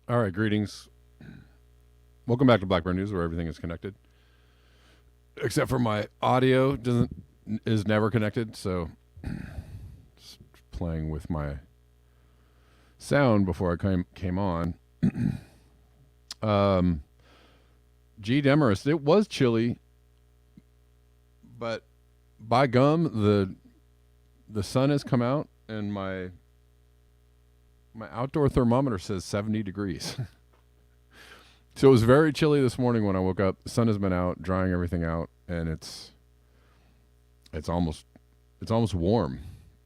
All right, greetings. Welcome back to Blackburn News, where everything is connected, except for my audio is never connected. So, just playing with my sound before I came on. G. Demarest, it was chilly, but by gum, the sun has come out, and my outdoor thermometer says 70 degrees. So it was very chilly this morning when I woke up. The sun has been out, drying everything out, and it's almost warm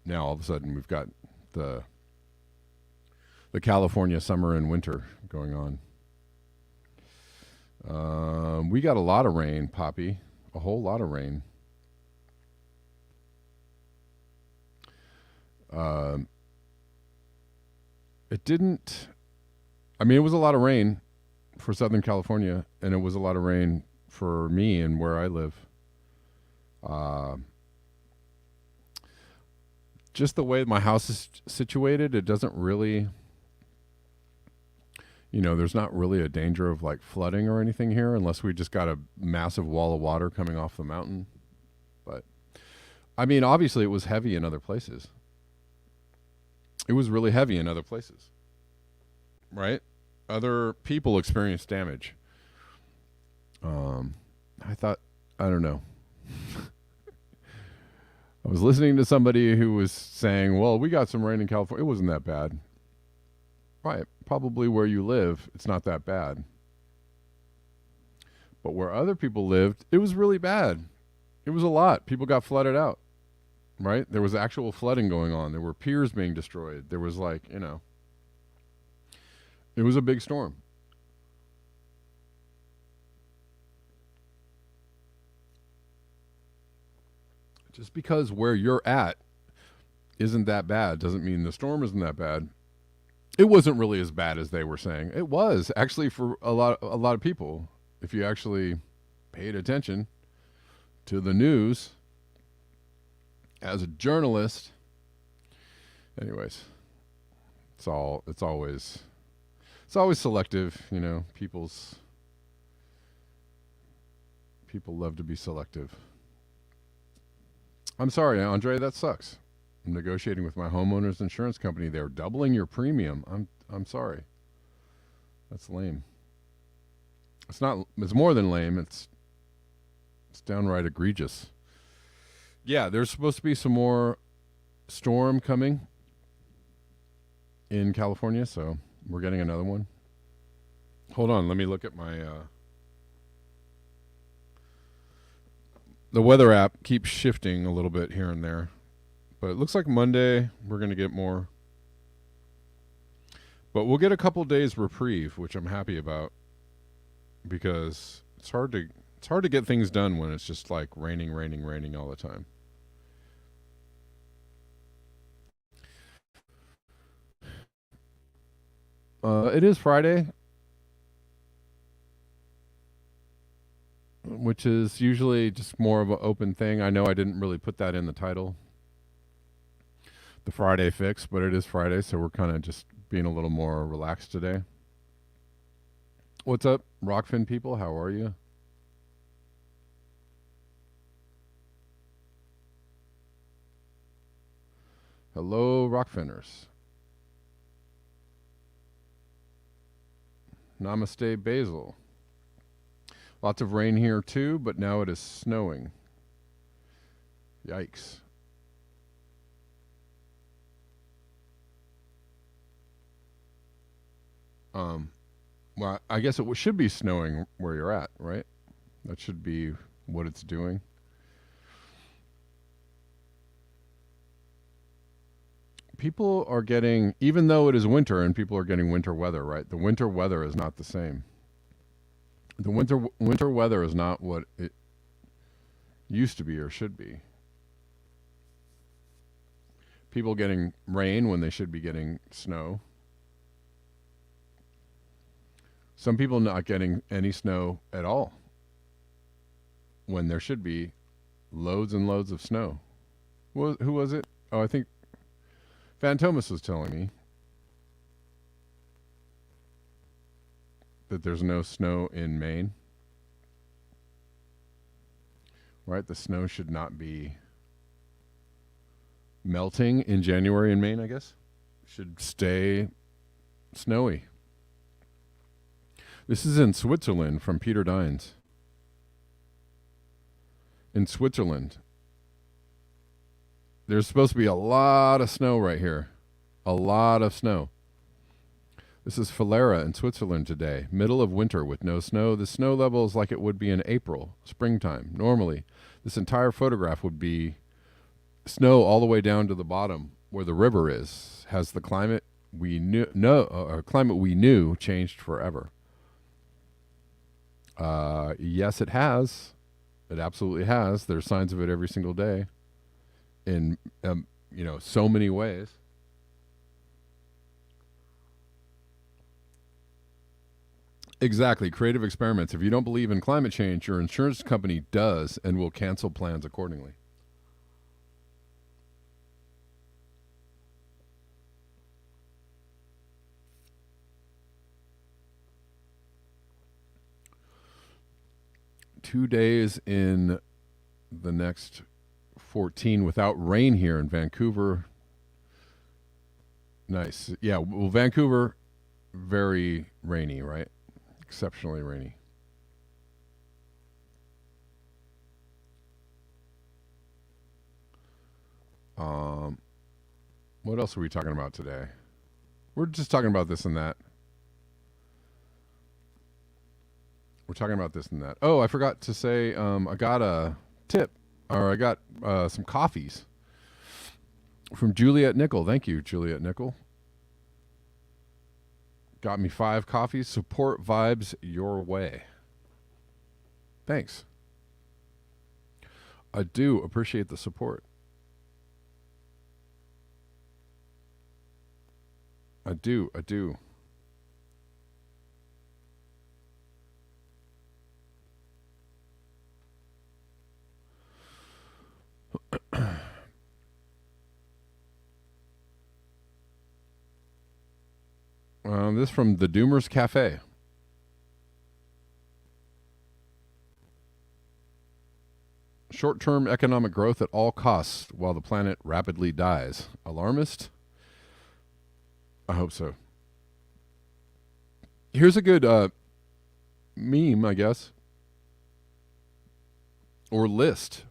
now. All of a sudden, we've got the California summer and winter going on. We got a lot of rain, Poppy, a whole lot of rain. It didn't. I mean, it was a lot of rain for Southern California, and it was a lot of rain for me and where I live. Just the way my house is situated, it doesn't really, there's not really a danger of like flooding or anything here, unless we just got a massive wall of water coming off the mountain. But I mean, obviously it was heavy in other places. It was really heavy in other places, right? Other people experienced damage. I don't know. I was listening to somebody who was saying, well, we got some rain in California. It wasn't that bad. Right. Probably where you live, it's not that bad. But where other people lived, it was really bad. It was a lot. People got flooded out. Right? There was actual flooding going on. There were piers being destroyed. There was it was a big storm. Just because where you're at isn't that bad doesn't mean the storm isn't that bad. It wasn't really as bad as they were saying. It was actually for a lot of people. If you actually paid attention to the news as a journalist. Anyways, it's always selective, people love to be selective. I'm sorry, Andre, that sucks. I'm negotiating with my homeowner's insurance company. They're doubling your premium. I'm sorry. That's lame. It's more than lame. It's downright egregious. Yeah, there's supposed to be some more storm coming in California, so we're getting another one. Hold on, let me look at my the weather app keeps shifting a little bit here and there. But it looks like Monday we're going to get more. But we'll get a couple days reprieve, which I'm happy about, because it's hard to get things done when it's just like raining all the time. It is Friday, which is usually just more of an open thing. I know I didn't really put that in the title, the Friday fix, but it is Friday, so we're kind of just being a little more relaxed today. What's up, Rockfin people? How are you? Hello, Rockfinners. Namaste, Basil. Lots of rain here too, but now it is snowing. Yikes. Well, I guess it should be snowing where you're at, right? That should be what it's doing. people are getting, even though it is winter and people are getting winter weather, right? The winter weather is not the same. The winter weather is not what it used to be or should be. People getting rain when they should be getting snow. Some people not getting any snow at all when there should be loads and loads of snow. Who was it? Oh, I think Fantomas was telling me that there's no snow in Maine. Right? The snow should not be melting in January in Maine, I guess. Should stay snowy. This is in Switzerland from Peter Dines. In Switzerland, there's supposed to be a lot of snow right here. A lot of snow. This is Falera in Switzerland today. Middle of winter with no snow. The snow level is like it would be in April, springtime. Normally, this entire photograph would be snow all the way down to the bottom where the river is. Has the climate we knew changed forever? Yes, it has. It absolutely has. There's signs of it every single day in, so many ways. Exactly. Creative experiments. If you don't believe in climate change, your insurance company does and will cancel plans accordingly. Two days in the next 14 without rain here in Vancouver. Nice. Yeah, well, Vancouver, very rainy, right? Exceptionally rainy. What else are we talking about today? We're just talking about this and that. We're talking about this and that. Oh, I forgot to say, I got a tip, or I got some coffees from Juliet Nickel. Thank you, Juliet Nickel. Got me 5 coffees. Support vibes your way. Thanks. I do appreciate the support. I do. This from the Doomers Cafe. Short-term economic growth at all costs while the planet rapidly dies. Alarmist? I hope so. Here's a good meme, I guess, or list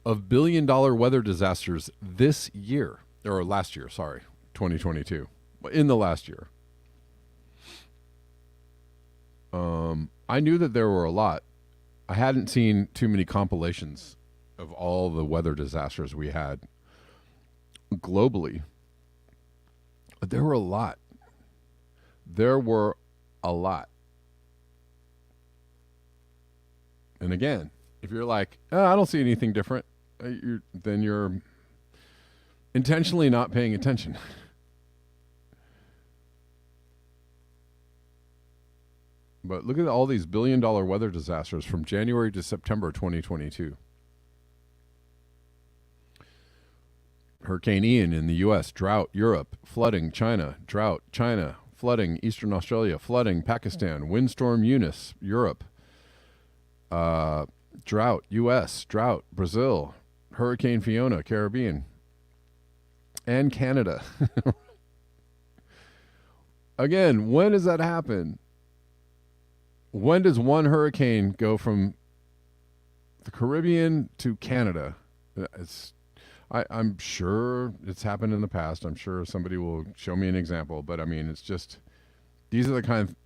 of billion-dollar weather disasters this year, or last year, sorry, 2022, in the last year. I knew that there were a lot. I hadn't seen too many compilations of all the weather disasters we had globally. But there were a lot. And again, if you're like, I don't see anything different, then you're intentionally not paying attention. But look at all these billion-dollar weather disasters from January to September 2022. Hurricane Ian in the U.S., drought, Europe, flooding, China, drought, China, flooding, Eastern Australia, flooding, Pakistan, windstorm Eunice, Europe, drought, U.S., drought, Brazil, Hurricane Fiona, Caribbean, and Canada. Again, when does that happen? When does one hurricane go from the Caribbean to Canada? I'm sure it's happened in the past. I'm sure somebody will show me an example. But, I mean, it's just, these are the kind of,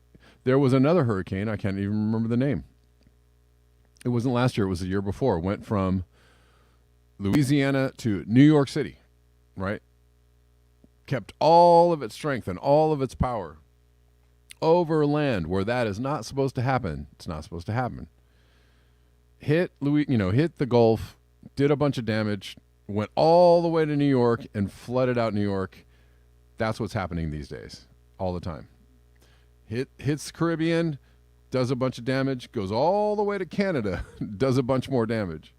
there was another hurricane. I can't even remember the name. It wasn't last year. It was the year before. It went from Louisiana to New York City. right? Kept all of its strength and all of its power over land where that is not supposed to happen. It's not supposed to happen. Hit hit the Gulf, did a bunch of damage, went all the way to New York and flooded out New York. That's what's happening these days, all the time. Hits Caribbean, does a bunch of damage, goes all the way to Canada, does a bunch more damage.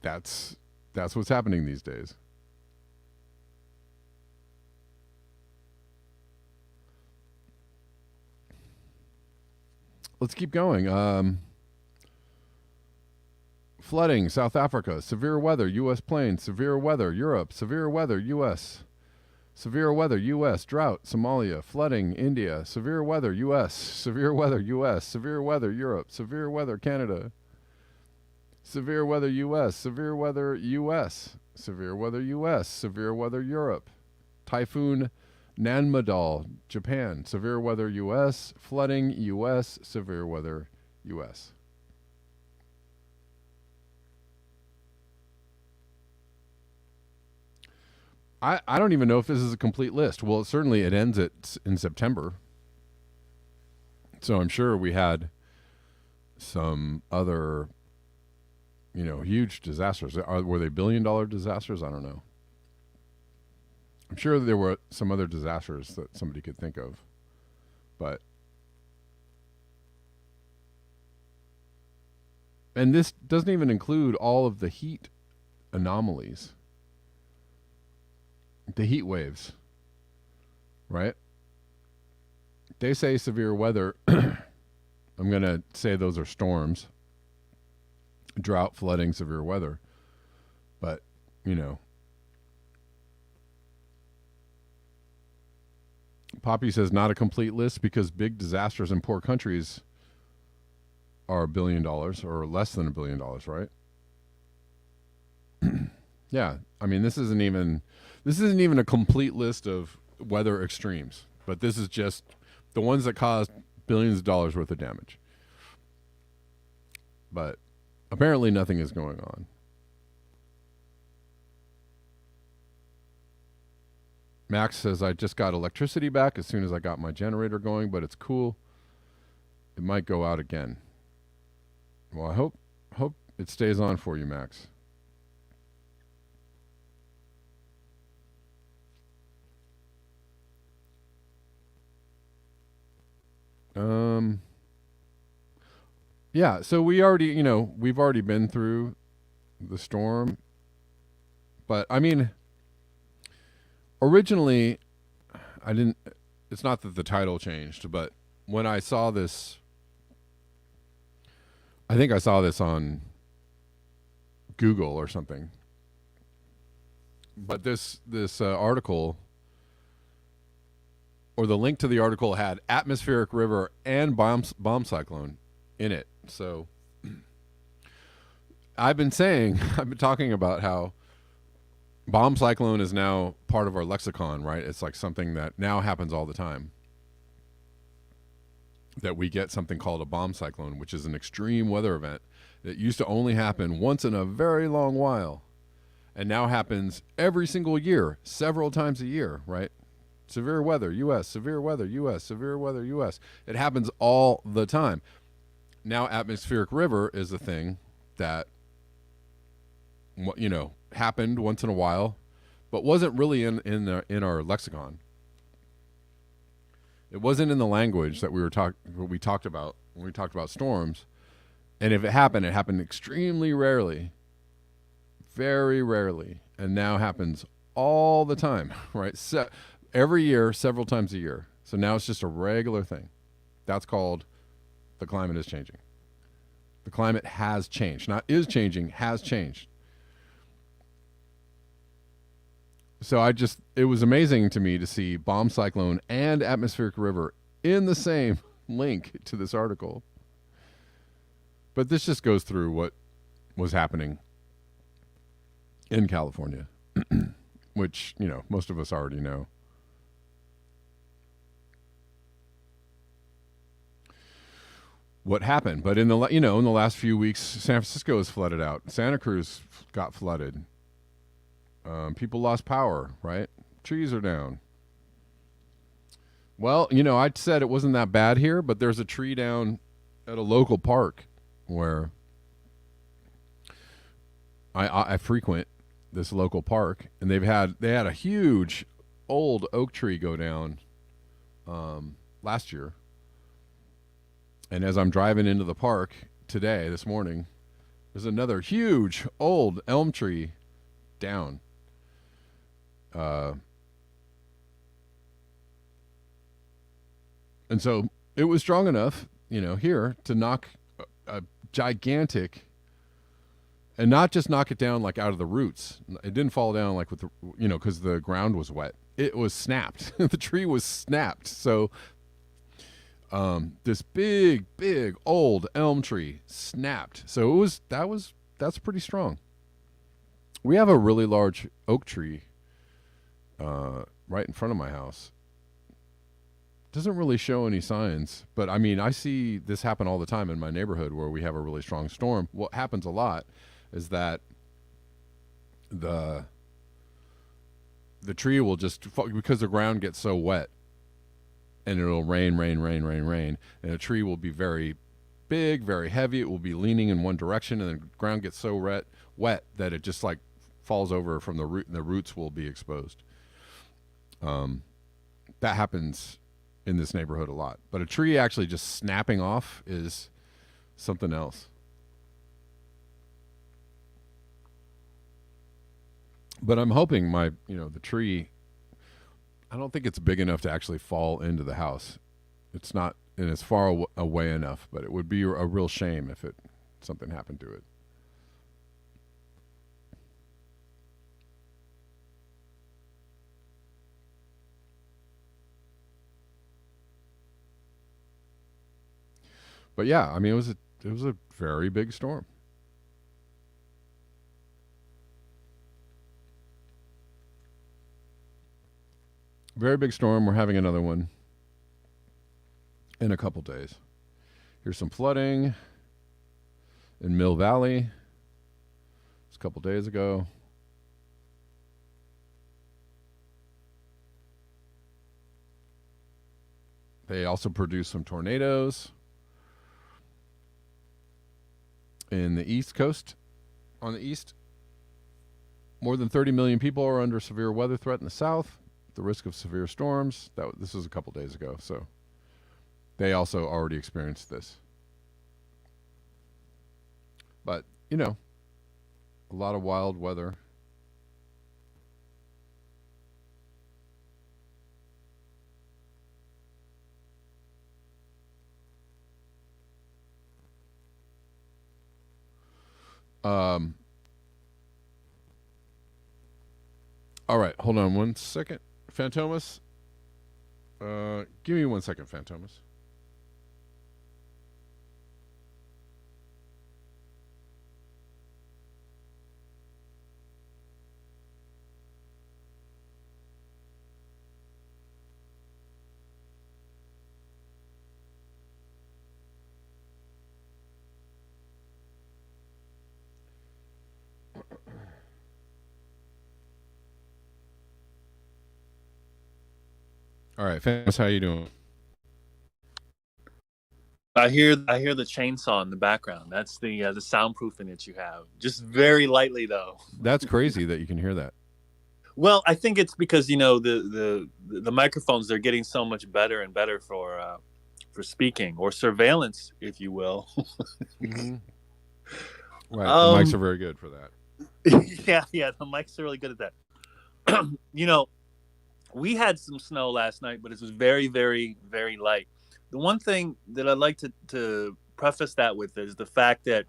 That's what's happening these days. Let's keep going. Flooding, South Africa. Severe weather, U.S. plains. Severe weather, Europe. Severe weather, U.S. Severe weather, U.S. Drought, Somalia. Flooding, India. Severe weather, U.S. Severe weather, U.S. Severe weather, Europe. Severe weather, Canada. Severe weather, U.S. Severe weather, U.S. Severe weather, U.S. Severe weather, Europe. Typhoon Nanmadol, Japan. Severe weather, U.S. Flooding, U.S. Severe weather, U.S. I don't even know if this is a complete list. Well, certainly it ends in September. So I'm sure we had some other, huge disasters. Were they billion-dollar disasters? I don't know. I'm sure there were some other disasters that somebody could think of. And this doesn't even include all of the heat anomalies. The heat waves, right? They say severe weather. I'm going to say those are storms. Drought, flooding, severe weather. But, Poppy says not a complete list because big disasters in poor countries are $1 billion or less than $1 billion, right? Yeah. I mean, this isn't even a complete list of weather extremes, but this is just the ones that caused billions of dollars worth of damage. But apparently nothing is going on. Max says, I just got electricity back as soon as I got my generator going, but it's cool. It might go out again. Well, I hope it stays on for you, Max. Yeah, so we've already been through the storm. But I mean, originally it's not that the title changed, but when I saw this, I think I saw this on Google or something. But this article, or the link to the article, had atmospheric river and bomb cyclone in it. So I've been talking about how bomb cyclone is now part of our lexicon, right? It's like something that now happens all the time. That we get something called a bomb cyclone, which is an extreme weather event that used to only happen once in a very long while, and now happens every single year, several times a year, right? Severe weather, U.S., severe weather, U.S., severe weather, U.S. It happens all the time. Now atmospheric river is a thing that, happened once in a while, but wasn't really in our lexicon. It wasn't in the language that we talked about when we talked about storms. And if it happened extremely rarely, very rarely, and now happens all the time, right? Every year, several times a year. So now it's just a regular thing. That's called the climate is changing. The climate has changed. Not is changing, has changed. So it was amazing to me to see bomb cyclone and atmospheric river in the same link to this article. But this just goes through what was happening in California, which, most of us already know. What happened? But in the last few weeks, San Francisco is flooded out. Santa Cruz got flooded. People lost power, right? Trees are down. Well, I said it wasn't that bad here, but there's a tree down at a local park where I frequent this local park, and they had a huge old oak tree go down last year. And as I'm driving into the park today, this morning, there's another huge old elm tree down. Uh, and so it was strong enough, here to knock a gigantic, and not just knock it down like out of the roots. It didn't fall down like with the, because the ground was wet. It was snapped. The tree was snapped. So this big, big old elm tree snapped. So that's pretty strong. We have a really large oak tree right in front of my house. Doesn't really show any signs, but I mean, I see this happen all the time in my neighborhood where we have a really strong storm. What happens a lot is that the tree will just fall because the ground gets so wet, and it'll rain, and a tree will be very big, very heavy. It will be leaning in one direction, and the ground gets so wet that it just like falls over from the root, and the roots will be exposed. That happens in this neighborhood a lot, but a tree actually just snapping off is something else. But I'm hoping the tree, I don't think it's big enough to actually fall into the house. It's not, and it's far away enough, but it would be a real shame if something happened to it. But yeah, I mean, it was a very big storm. Very big storm. We're having another one in a couple days. Here's some flooding in Mill Valley. It's a couple days ago. They also produced some tornadoes in the East Coast. On the east, more than 30 million people are under severe weather threat in the South. The risk of severe storms. This was a couple days ago, so they also already experienced this. But a lot of wild weather. All right, hold on one second. Fantomas, give me 1 second, Fantomas. All right, Fantomas, how you doing? I hear the chainsaw in the background. That's the soundproofing that you have. Just very lightly though. That's crazy that you can hear that. Well, I think it's because the microphones, they're getting so much better and better for speaking or surveillance, if you will. Mm-hmm. Right, the mics are very good for that. Yeah, the mics are really good at that. We had some snow last night, but it was very, very, very light. The one thing that I'd like to preface that with is the fact that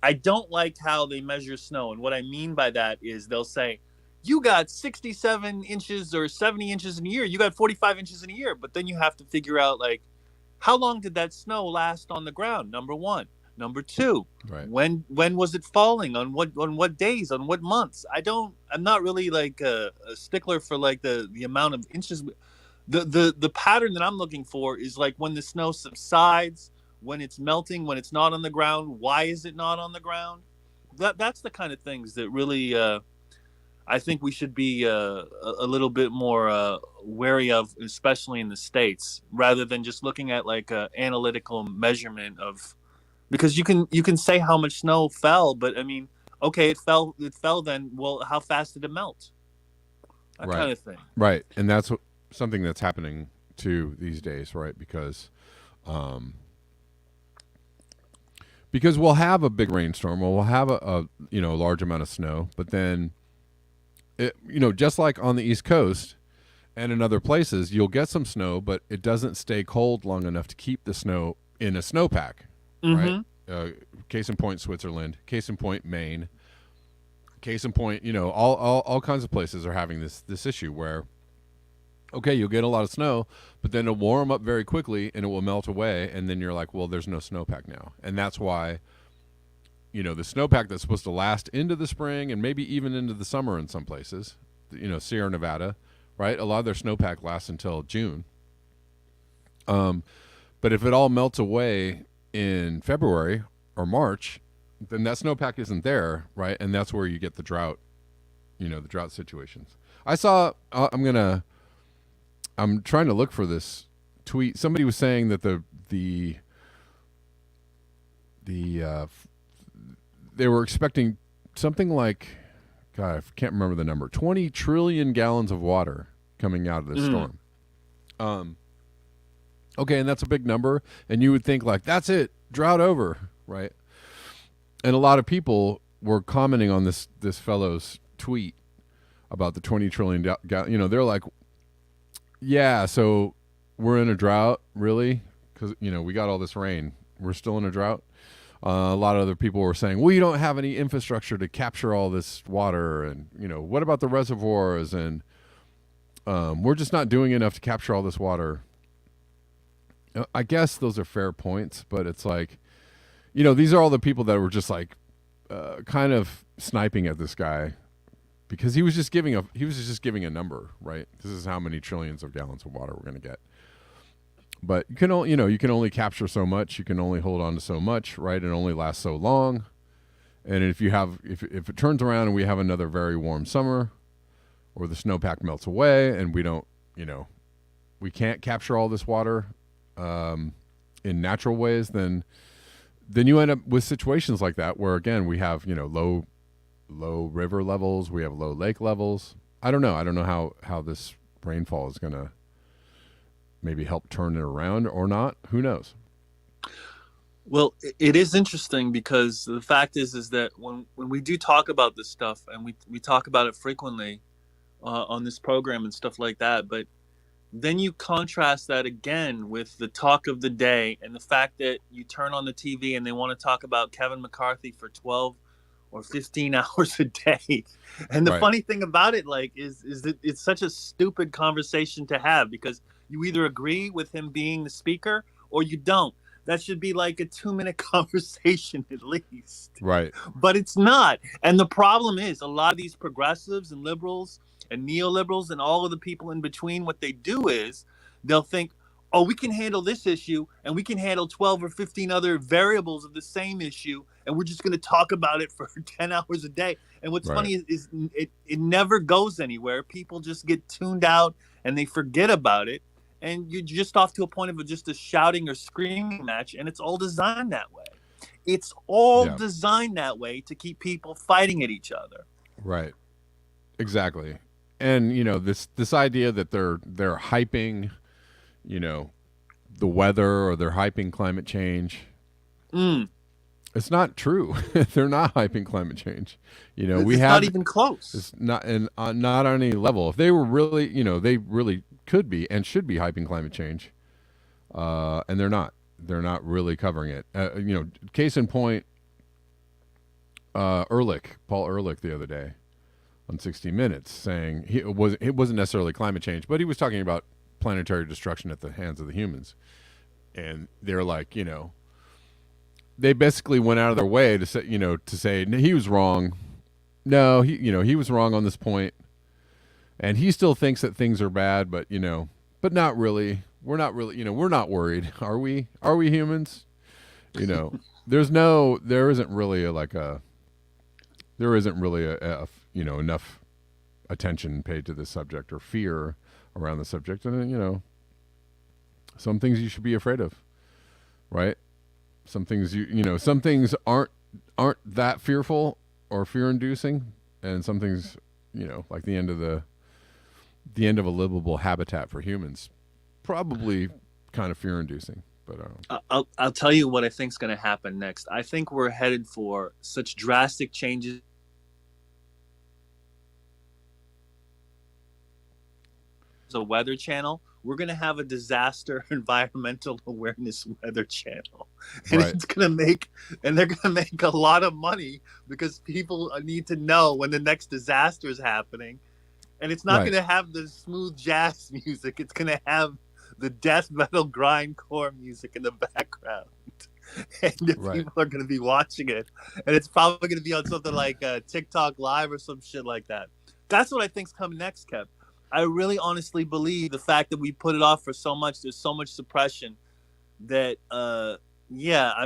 I don't like how they measure snow. And what I mean by that is they'll say, you got 67 inches or 70 inches in a year. You got 45 inches in a year. But then you have to figure out, like, how long did that snow last on the ground? Number one. Number two, right. When was it falling? On what days? On what months? I'm not really like a stickler for like the amount of inches. The pattern that I'm looking for is like when the snow subsides, when it's melting, when it's not on the ground. Why is it not on the ground? That's the kind of things that really I think we should be a little bit more wary of, especially in the States, rather than just looking at like analytical measurement of, because you can say how much snow fell, but I mean, okay, it fell then. Well, how fast did it melt? That Right. kind of thing. Right. And that's something that's happening too these days, right? Um, because we'll have a big rainstorm, or we'll have a large amount of snow, but then just like on the East Coast and in other places, you'll get some snow, but it doesn't stay cold long enough to keep the snow in a snowpack, right? Mm-hmm. Case in point, Switzerland. Case in point, Maine. Case in point, all kinds of places are having this issue where, okay, you'll get a lot of snow, but then it'll warm up very quickly and it will melt away, and then you're like, well, there's no snowpack now, and that's why the snowpack that's supposed to last into the spring and maybe even into the summer in some places, Sierra Nevada, right? A lot of their snowpack lasts until June. But if it all melts away in February or March, then that snowpack isn't there, right? And that's where you get the drought, the drought situations. I saw. I'm trying to look for this tweet. Somebody was saying that the they were expecting something like, God, I can't remember the number, 20 trillion gallons of water coming out of this storm. Okay, and that's a big number, and you would think like, that's it, drought over, right? And a lot of people were commenting on this fellow's tweet about the 20 trillion they're like, yeah, so we're in a drought, really? Because we got all this rain, we're still in a drought. A lot of other people were saying, well, you don't have any infrastructure to capture all this water, and what about the reservoirs, and we're just not doing enough to capture all this water. I guess those are fair points, but it's like, these are all the people that were just like kind of sniping at this guy because he was just giving a number, right? This is how many trillions of gallons of water we're going to get. But you can only capture so much. You can only hold on to so much, right? It only lasts so long. And if it turns around and we have another very warm summer, or the snowpack melts away and we can't capture all this water in natural ways, then you end up with situations like that where, again, we have low river levels, we have low lake levels. I don't know how this rainfall is going to maybe help turn it around or not. Who knows? Well, it is interesting because the fact is that when we do talk about this stuff, and we talk about it frequently on this program and stuff like that, but then you contrast that again with the talk of the day and the fact that you turn on the TV and they want to talk about Kevin McCarthy for 12 or 15 hours a day. And the Right. funny thing about it, like, is that it's such a stupid conversation to have, because you either agree with him being the speaker or you don't. That should be like a 2-minute conversation at least. Right. But it's not. And the problem is, a lot of these progressives and liberals and neoliberals and all of the people in between, what they do is they'll think, oh, we can handle this issue and we can handle 12 or 15 other variables of the same issue, and we're just going to talk about it for 10 hours a day. And what's Right. funny is it never goes anywhere. People just get tuned out and they forget about it. And you're just off to a point of just a shouting or screaming match, and it's all designed that way. It's all Yeah. designed that way to keep people fighting at each other. Right. Exactly. And this idea that they're hyping, the weather, or they're hyping climate change. It's not true. They're not hyping climate change. It's not even close. It's not, and not on any level. If they were really, they really could be and should be hyping climate change, and they're not. They're not really covering it. Case in point, Paul Ehrlich, the other day on 60 Minutes, saying it wasn't necessarily climate change, but he was talking about planetary destruction at the hands of the humans, and they're like, they basically went out of their way to say he was wrong. No, he was wrong on this point, and he still thinks that things are bad, but not really. We're not really, we're not worried, are we? Are we humans? There isn't really enough attention paid to this subject or fear around the subject. And, some things you should be afraid of, right? Some things some things aren't that fearful or fear inducing. And some things, like the end of a livable habitat for humans, probably kind of fear inducing. But I'll tell you what I think is going to happen next. I think we're headed for such drastic changes. The Weather Channel, we're going to have a disaster environmental awareness weather channel, and Right. they're going to make a lot of money because people need to know when the next disaster is happening, and it's not Right. going to have the smooth jazz music. It's going to have the death metal grindcore music in the background, and Right. people are going to be watching it, and it's probably going to be on something like TikTok Live or some shit like that. That's what I think's coming next, Kev. I really honestly believe the fact that we put it off for so much, there's so much suppression that I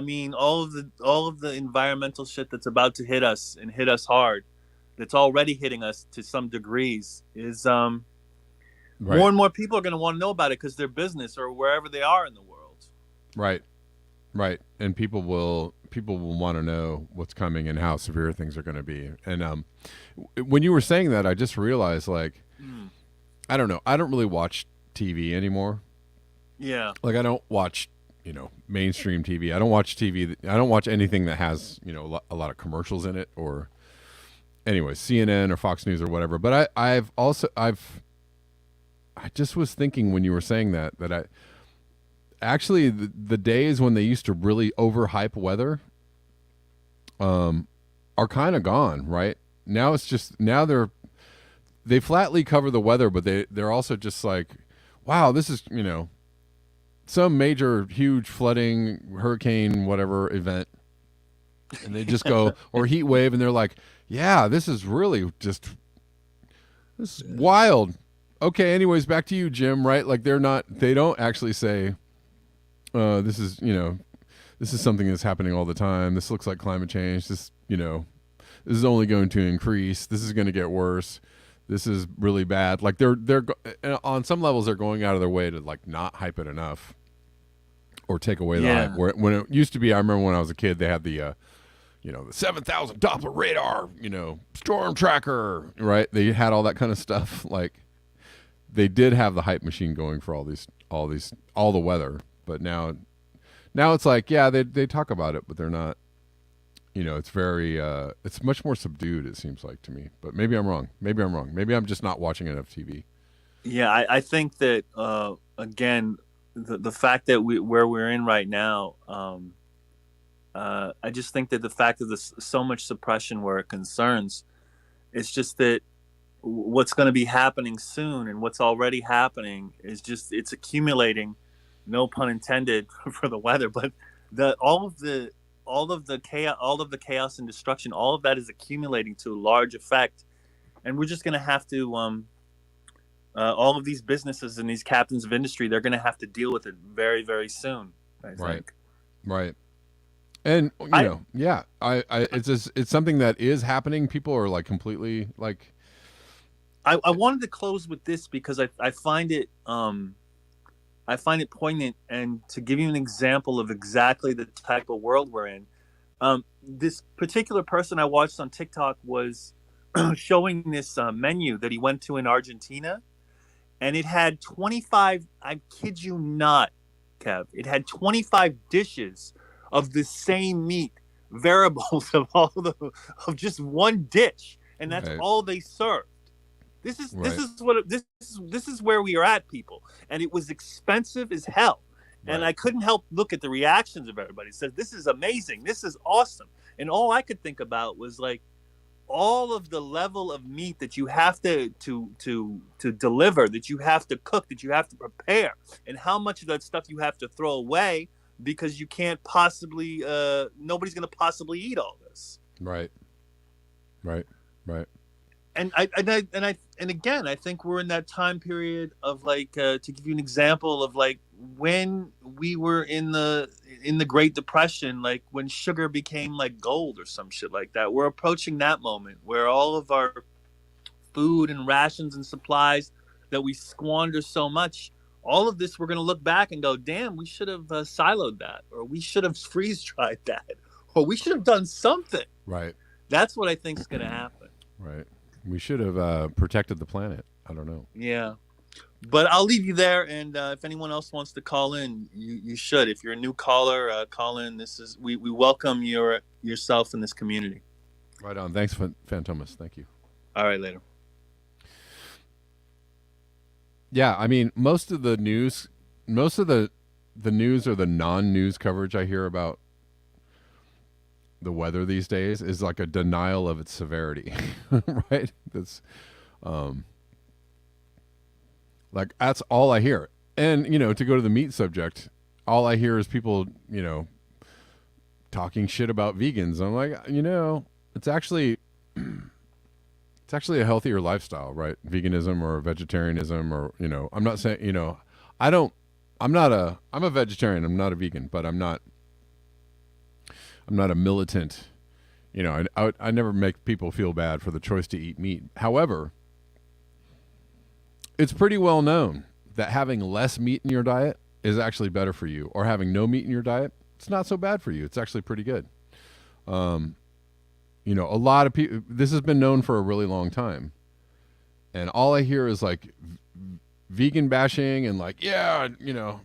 mean all of the environmental shit that's about to hit us and hit us hard, that's already hitting us to some degrees, is Right. more and more people are going to want to know about it because their business or wherever they are in the world. Right. Right. And people will want to know what's coming and how severe things are going to be. And when you were saying that, I just realized, like, I don't know. I don't really watch TV anymore. Yeah. Like, I don't watch, mainstream TV. I don't watch TV. I don't watch anything that has, a lot of commercials in it, or anyway, CNN or Fox News or whatever. But I just was thinking when you were saying that I actually, the days when they used to really overhype weather are kind of gone, right? Now it's just, they flatly cover the weather, but they're also just like, wow, this is, some major huge flooding, hurricane, whatever event. And they just go, or heat wave, and they're like, yeah, this is really just, this is wild. Okay, anyways, back to you, Jim, right? Like, they don't actually say, this is, this is something that's happening all the time. This looks like climate change. This, this is only going to increase. This is going to get worse. This is really bad. Like, they're on some levels, they're going out of their way to, like, not hype it enough or take away the hype. When it used to be, I remember when I was a kid, they had the 7,000 Doppler radar, storm tracker, right? They had all that kind of stuff. Like, they did have the hype machine going for all the weather. But now it's like, yeah, they talk about it, but they're not, it's very, it's much more subdued, it seems like to me. But maybe I'm wrong. Maybe I'm just not watching enough TV. Yeah, I think that again, the fact that where we're in right now, I just think that the fact that there's so much suppression where it concerns, it's just that what's going to be happening soon and what's already happening is just, it's accumulating. No pun intended for the weather, but all of the chaos and destruction, all of that is accumulating to a large effect, and we're just going to have to all of these businesses and these captains of industry, they're going to have to deal with it very, very soon, I think. Right. And it's something that is happening. People are like completely like. I wanted to close with this because I find it poignant, and to give you an example of exactly the type of world we're in. This particular person I watched on TikTok was showing this menu that he went to in Argentina, and it had 25, I kid you not, Kev, it had 25 dishes of the same meat, variables of just one dish, and that's all they served. This is where we are at, people, and it was expensive as hell. Right. And I couldn't help look at the reactions of everybody. Said, "This is amazing. This is awesome." And all I could think about was like all of the level of meat that you have to deliver, that you have to cook, that you have to prepare, and how much of that stuff you have to throw away because you can't possibly nobody's going to possibly eat all this. Right. And again, I think we're in that time period of like, to give you an example of like when we were in the Great Depression, like when sugar became like gold or some shit like that. We're approaching that moment where all of our food and rations and supplies that we squander so much. All of this, we're going to look back and go, damn, we should have siloed that, or we should have freeze dried that, or we should have done something. Right. That's what I think is going to happen. Right. We should have protected the planet. I don't know. Yeah. But I'll leave you there, and if anyone else wants to call in, you should. If you're a new caller, call in. We welcome yourself in this community. Right on. Thanks, Fantomas. Thank you. All right, later. Yeah, I mean, most of the news or the non-news coverage I hear about the weather these days is like a denial of its severity, right? That's like that's all I hear. And to go to the meat subject, all I hear is people, talking shit about vegans. I'm like, it's actually a healthier lifestyle, right? Veganism or vegetarianism, or I'm not saying, I'm a vegetarian. I'm not a vegan, but I'm not a militant. I never make people feel bad for the choice to eat meat. However, it's pretty well known that having less meat in your diet is actually better for you, or having no meat in your diet, it's not so bad for you. It's actually pretty good. A lot of people, this has been known for a really long time. And all I hear is like vegan bashing and like, I'm going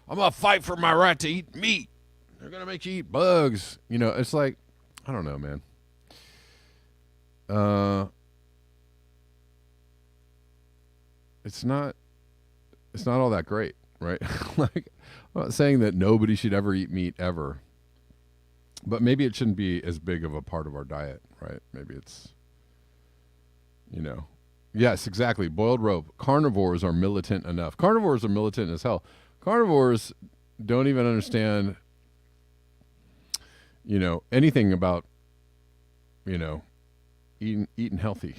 to fight for my right to eat meat. They're going to make you eat bugs. It's like, I don't know, man. It's not all that great, right? Like, I'm not saying that nobody should ever eat meat ever. But maybe it shouldn't be as big of a part of our diet, right? Maybe it's, Yes, exactly. Boiled rope. Carnivores are militant enough. Carnivores are militant as hell. Carnivores don't even understand, anything about, eating healthy.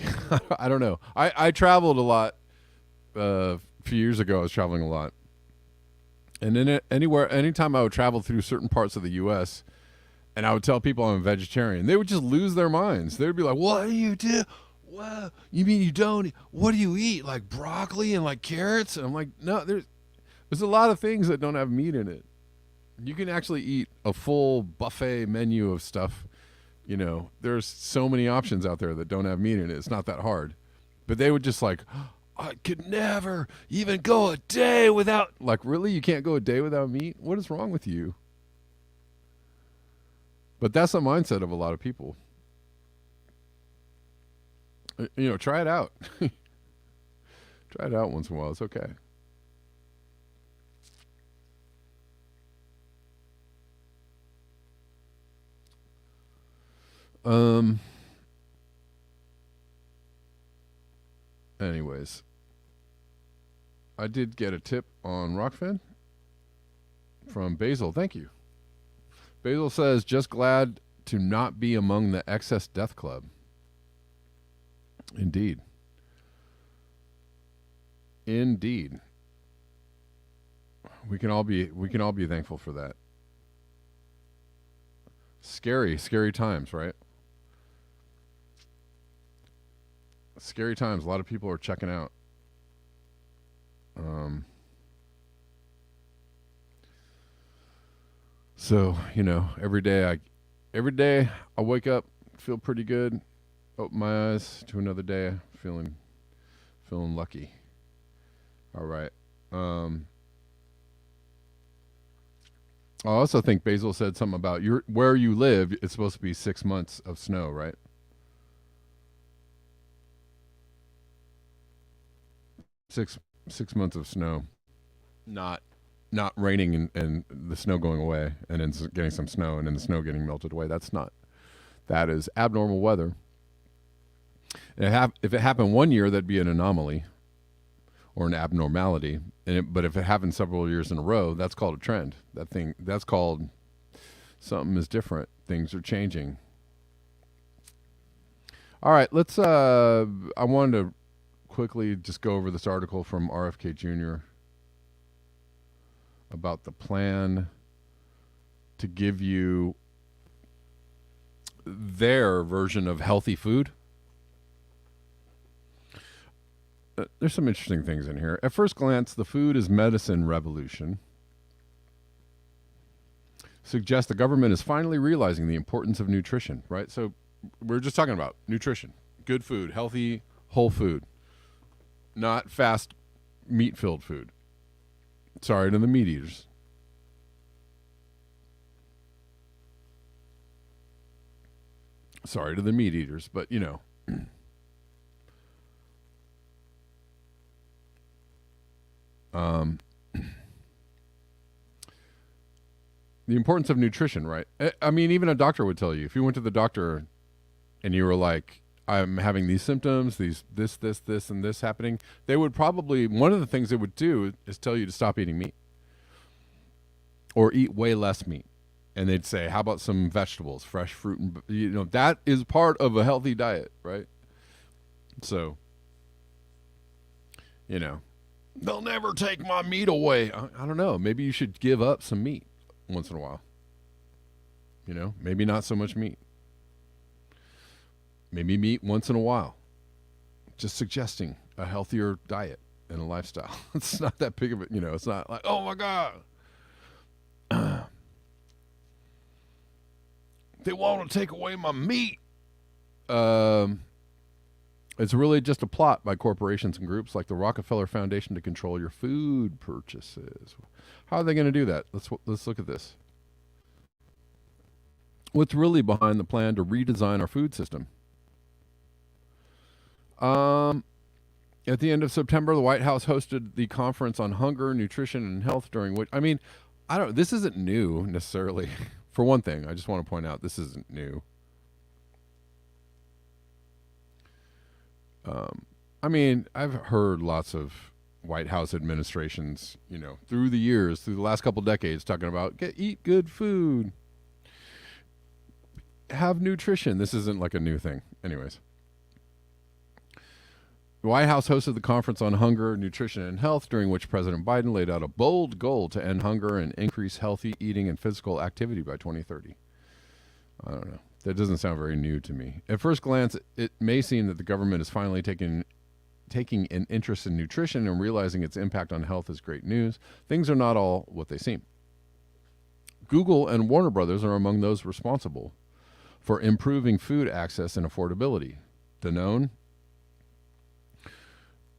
I don't know. I traveled a lot. A few years ago, I was traveling a lot. And then anytime I would travel through certain parts of the U.S., and I would tell people I'm a vegetarian, they would just lose their minds. They would be like, what do you do? What? You mean you don't? What do you eat? Like broccoli and like carrots? And I'm like, no, there's a lot of things that don't have meat in it. You can actually eat a full buffet menu of stuff. There's so many options out there that don't have meat in it. It's not that hard. But they would just like, I could never even go a day without, like, really? You can't go a day without meat? What is wrong with you? But that's the mindset of a lot of people. Try it out. Try it out once in a while. It's okay. Anyways, I did get a tip on Rockfin from Basil. Thank you. Basil says, just glad to not be among the excess death club. Indeed. Indeed. We can all be thankful for that. Scary times, right? Scary times. A lot of people are checking out. So, every day I wake up, feel pretty good, open my eyes to another day, feeling lucky. All right. I also think Basil said something about where you live. It's supposed to be 6 months of snow, right? Six months of snow, not raining and the snow going away, and then getting some snow and then the snow getting melted away. That is abnormal weather. And if it happened one year, that'd be an anomaly or an abnormality. But if it happened several years in a row, that's called a trend. That's called something is different. Things are changing. All right, let's. I wanted to quickly just go over this article from RFK Jr. about the plan to give you their version of healthy food. there's some interesting things in here. At first glance, the food is medicine revolution suggests the government is finally realizing the importance of nutrition, right? So we're just talking about nutrition, good food, healthy, whole food, not fast meat-filled food. Sorry to the meat eaters. Sorry to the meat eaters, but you know. The importance of nutrition, right? I mean, even a doctor would tell you, if you went to the doctor and you were like, I'm having these symptoms, this, and this happening, they would probably, one of the things they would do is tell you to stop eating meat or eat way less meat. And they'd say, how about some vegetables, fresh fruit? And, you know, that is part of a healthy diet, right? So, you know, they'll never take my meat away. I don't know. Maybe you should give up some meat once in a while. You know, maybe not so much meat. Maybe meat once in a while. Just suggesting a healthier diet and a lifestyle. It's not that big of a, you know, it's not like, oh my God. They want to take away my meat. It's really just a plot by corporations and groups like the Rockefeller Foundation to control your food purchases. How are they going to do that? Let's look at this. What's really behind the plan to redesign our food system? At the end of September, the White House hosted the Conference on Hunger, Nutrition, and Health, during which, I mean, this isn't new necessarily. For one thing, I just want to point out this isn't new. I mean, I've heard lots of White House administrations, you know, through the years, through the last couple decades, talking about eat good food, have nutrition. This isn't like a new thing. Anyways. The White House hosted the Conference on Hunger, Nutrition, and Health, during which President Biden laid out a bold goal to end hunger and increase healthy eating and physical activity by 2030. I don't know. That doesn't sound very new to me. At first glance, it may seem that the government is finally taking an interest in nutrition and realizing its impact on health is great news. Things are not all what they seem. Google and Warner Brothers are among those responsible for improving food access and affordability. Danone,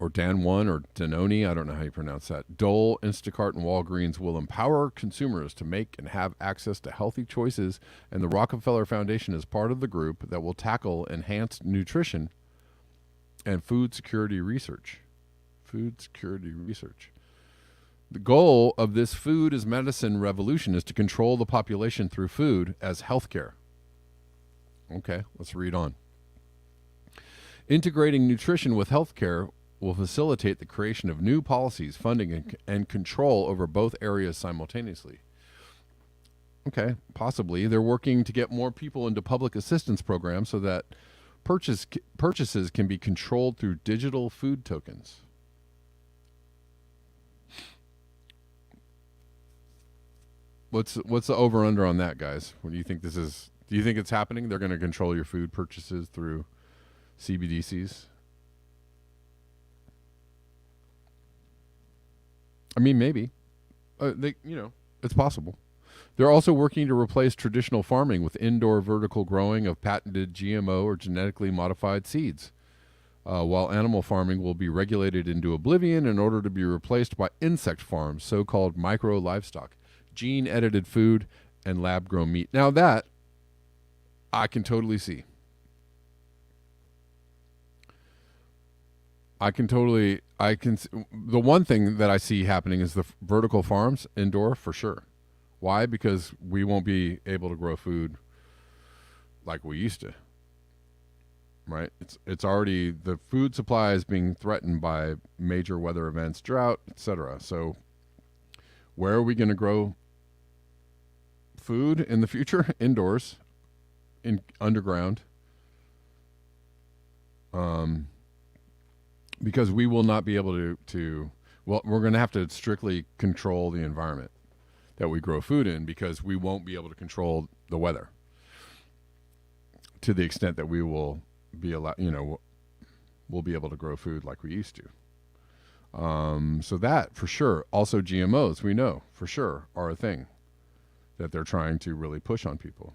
or Dan1 or Danone, I don't know how you pronounce that. Dole, Instacart, and Walgreens will empower consumers to make and have access to healthy choices, and the Rockefeller Foundation is part of the group that will tackle enhanced nutrition and food security research. Food security research. The goal of this food as medicine revolution is to control the population through food as healthcare. Okay, let's read on. Integrating nutrition with healthcare will facilitate the creation of new policies, funding, and control over both areas simultaneously. Okay, possibly. They're working to get more people into public assistance programs so that purchases can be controlled through digital food tokens. What's the over-under on that, guys? What do you think this is? Do you think it's happening? They're going to control your food purchases through CBDCs? I mean, maybe. It's possible. They're also working to replace traditional farming with indoor vertical growing of patented GMO or genetically modified seeds, while animal farming will be regulated into oblivion in order to be replaced by insect farms, so-called micro-livestock, gene-edited food, and lab-grown meat. Now that, I can totally see. The one thing that I see happening is the vertical farms indoor for sure. Why? Because we won't be able to grow food like we used to. Right? It's already, the food supply is being threatened by major weather events, drought, etc. So where are we going to grow food in the future? Indoors, underground. Because we will not be able to we're going to have to strictly control the environment that we grow food in, because we won't be able to control the weather to the extent that we will be we'll be able to grow food like we used to. So that for sure. Also, GMOs, we know for sure, are a thing that they're trying to really push on people.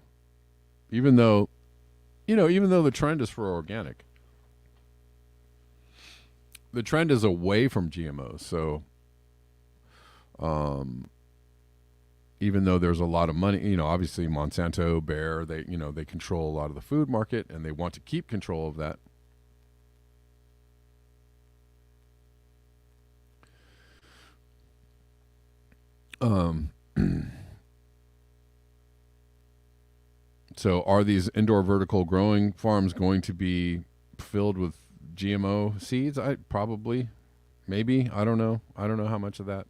Even though, even though the trend is for organic, the trend is away from GMOs. So, even though there's a lot of money, obviously Monsanto, Bayer, they control a lot of the food market and they want to keep control of that. So are these indoor vertical growing farms going to be filled with GMO seeds? I probably, maybe, I don't know. I don't know how much of that.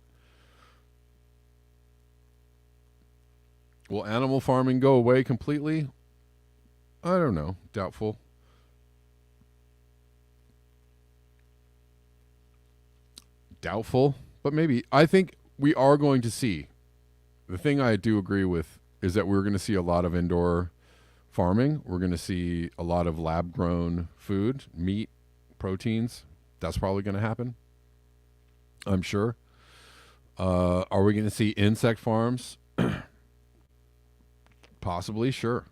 Will animal farming go away completely? I don't know. Doubtful. Doubtful, but maybe. I think we are going to see. The thing I do agree with is that we're going to see a lot of indoor farming. We're going to see a lot of lab grown food, meat, proteins. That's probably going to happen, I'm sure. Are we going to see insect farms? Possibly, sure.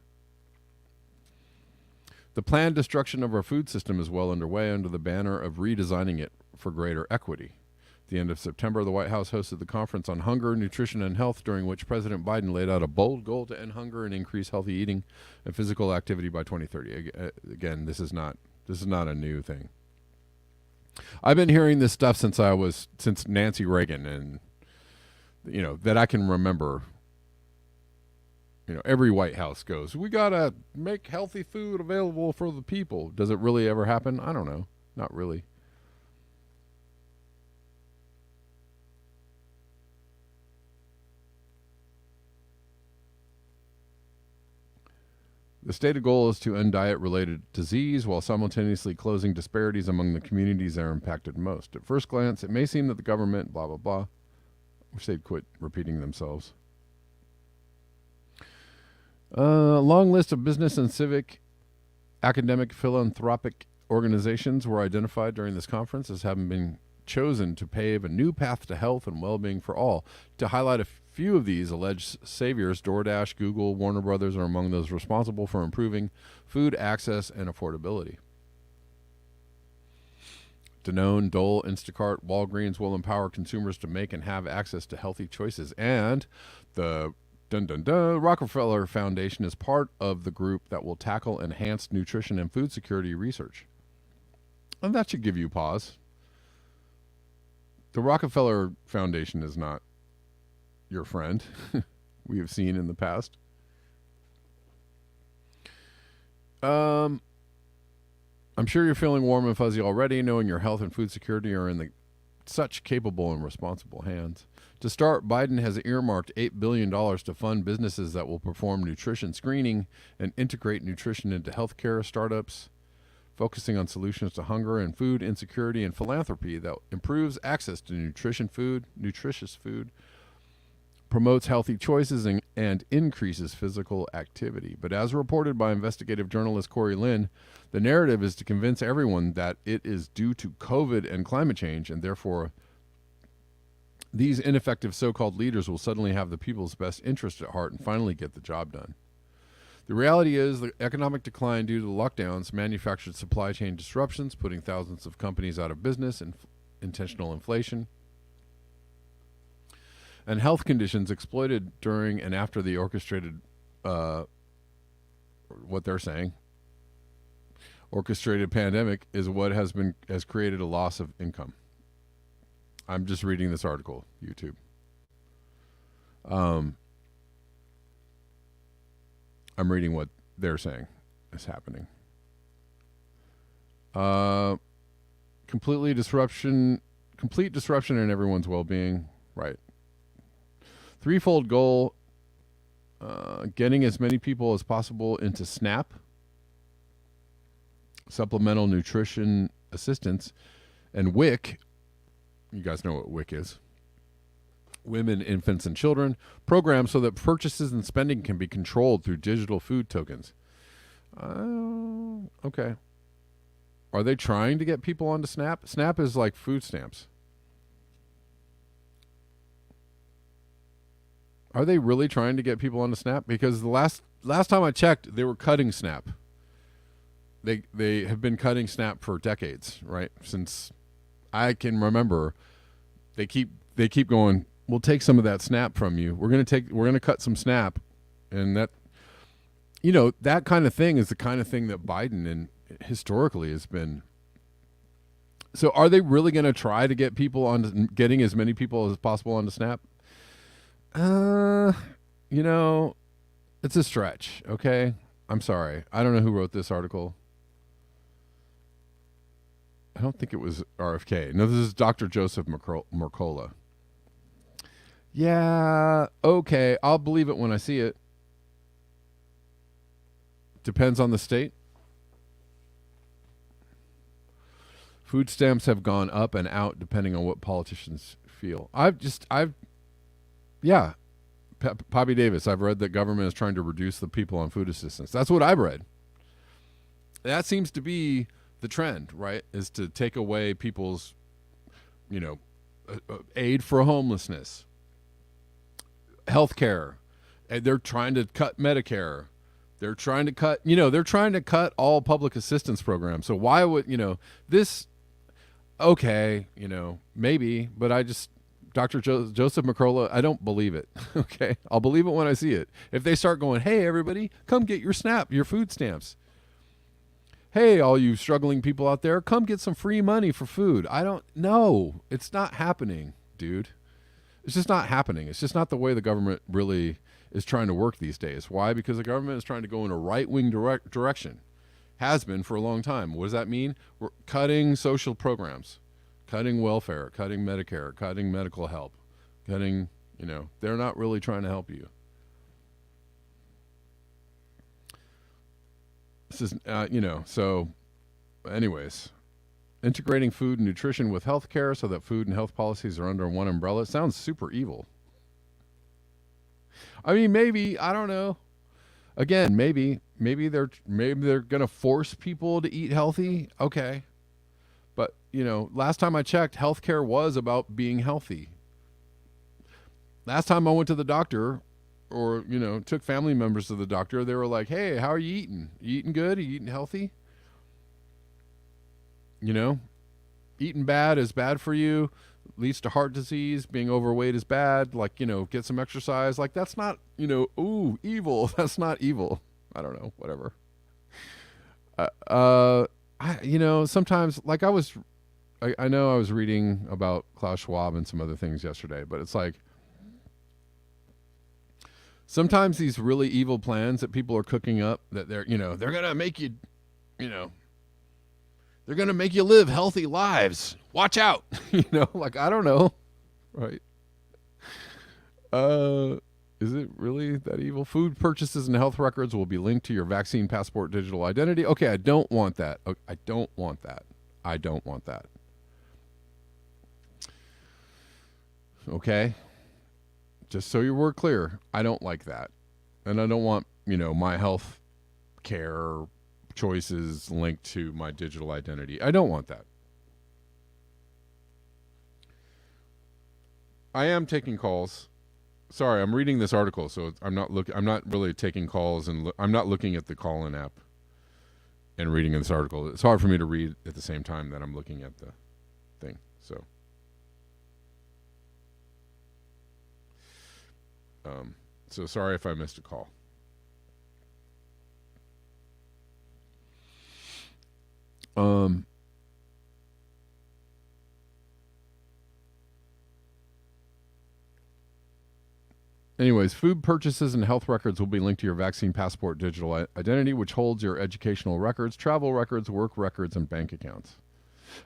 The planned destruction of our food system is well underway under the banner of redesigning it for greater equity. At the end of September, the White House hosted the Conference on Hunger, Nutrition, and Health, during which President Biden laid out a bold goal to end hunger and increase healthy eating and physical activity by 2030. Again, this is not a new thing. I've been hearing this stuff since Nancy Reagan, and that I can remember. Every White House goes, we got to make healthy food available for the people. Does it really ever happen? I don't know. Not really. The stated goal is to end diet-related disease while simultaneously closing disparities among the communities that are impacted most. At first glance, it may seem that the government, blah, blah, blah. Wish they'd quit repeating themselves. A long list of business and civic, academic, philanthropic organizations were identified during this conference as having been chosen to pave a new path to health and well-being for all. To highlight a few of these alleged saviors, DoorDash, Google, Warner Brothers are among those responsible for improving food access and affordability. Danone, Dole, Instacart, Walgreens will empower consumers to make and have access to healthy choices. And the Rockefeller Foundation is part of the group that will tackle enhanced nutrition and food security research. And that should give you pause. The Rockefeller Foundation is not your friend. We have seen in the past. I'm sure you're feeling warm and fuzzy already, knowing your health and food security are in such capable and responsible hands. To start, Biden has earmarked $8 billion to fund businesses that will perform nutrition screening and integrate nutrition into healthcare startups, focusing on solutions to hunger and food insecurity and philanthropy that improves access to nutritious food, promotes healthy choices, and increases physical activity. But as reported by investigative journalist Corey Lynn, the narrative is to convince everyone that it is due to COVID and climate change, and therefore these ineffective so-called leaders will suddenly have the people's best interest at heart and finally get the job done. The reality is the economic decline due to the lockdowns, manufactured supply chain disruptions, putting thousands of companies out of business, and intentional inflation, and health conditions exploited during and after the orchestrated, what they're saying, orchestrated pandemic is what has created a loss of income. I'm just reading this article, YouTube. I'm reading what they're saying is happening. Complete disruption in everyone's well-being. Right. Threefold goal, getting as many people as possible into SNAP, supplemental nutrition assistance, and WIC. You guys know what WIC is. Women, infants, and children program so that purchases and spending can be controlled through digital food tokens. Okay. Are they trying to get people onto SNAP? SNAP is like food stamps. Are they really trying to get people onto SNAP? Because the last time I checked, they were cutting SNAP. They have been cutting SNAP for decades, right? Since I can remember, they keep going. We'll take some of that SNAP from you. We're gonna cut some SNAP, and that, that kind of thing is the kind of thing that Biden and historically has been. So are they really going to try to get people on, getting as many people as possible onto SNAP? It's a stretch. Okay, I'm sorry. I don't know who wrote this article. I don't think it was RFK. No, this is Dr. Joseph Mercola. Yeah, okay. I'll believe it when I see it. Depends on the state. Food stamps have gone up and out depending on what politicians feel. Yeah. Poppy Davis, I've read that government is trying to reduce the people on food assistance. That's what I've read. That seems to be the trend, right? Is to take away people's, aid for homelessness, healthcare. And they're trying to cut Medicare. They're trying to cut all public assistance programs. So why would, this, okay, maybe, but Dr. Joseph Mercola, I don't believe it. Okay. I'll believe it when I see it. If they start going, hey, everybody, come get your your food stamps. Hey, all you struggling people out there, come get some free money for food. I don't know. It's not happening, dude. It's just not happening. It's just not the way the government really is trying to work these days. Why? Because the government is trying to go in a right-wing direction. Has been for a long time. What does that mean? We're cutting social programs, cutting welfare, cutting Medicare, cutting medical help, cutting, they're not really trying to help you. This is, so anyways, integrating food and nutrition with healthcare so that food and health policies are under one umbrella. It sounds super evil. I mean, maybe, I don't know. Again, maybe they're going to force people to eat healthy. Okay. But, last time I checked, healthcare was about being healthy. Last time I went to the doctor or, took family members to the doctor, they were like, hey, how are you eating? You eating good? Are you eating healthy? Eating bad is bad for you, leads to heart disease. Being overweight is bad. Like, get some exercise. Like, that's not, ooh, evil. That's not evil. I don't know, whatever. Sometimes, like I know I was reading about Klaus Schwab and some other things yesterday, but it's like, sometimes these really evil plans that people are cooking up that they're going to make you, they're going to make you live healthy lives. Watch out. Like, I don't know. Right. Is it really that evil? Food purchases and health records will be linked to your vaccine passport digital identity. Okay. I don't want that. I don't want that. I don't want that. Okay. Just so you were clear, I don't like that. And I don't want, my health care choices linked to my digital identity. I don't want that. I am taking calls. Sorry, I'm reading this article, so I'm not really taking calls, and I'm not looking at the call-in app and reading this article. It's hard for me to read at the same time that I'm looking at the thing. So sorry if I missed a call. Anyways, food purchases and health records will be linked to your vaccine passport digital identity, which holds your educational records, travel records, work records, and bank accounts.